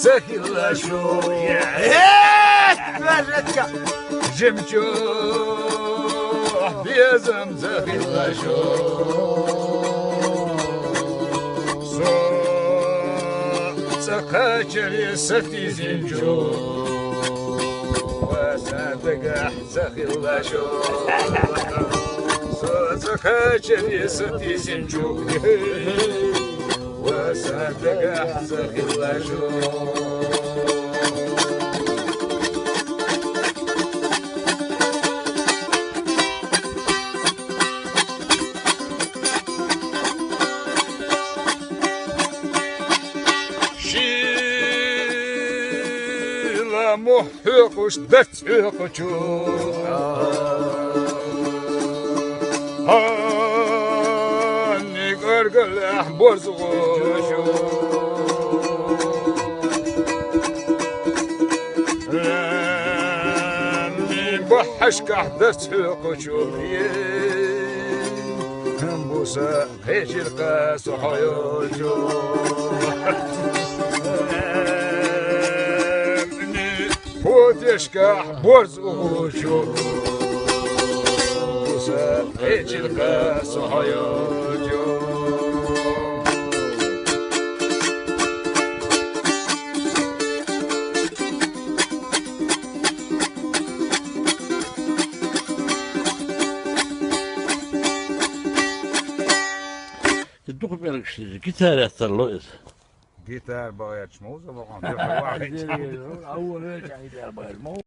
ساكن لا شو فرجتك جمجوح بيا زمزم لا شو سقاجري ستي زنجو وصدق زخي لا شو سقاجري ستي زنجو وصدق زخي لا شو محق وش دتفق هاني قرقل احبور زغوشو رامي بحشك دتفق شوفي بوسا هيجي القاس وحيوشو وديشكح برز وشو وساقيت القاس وحيوجو تدخل بالك شيء جيتار يحصل جيتار بايت شموزه بقى اول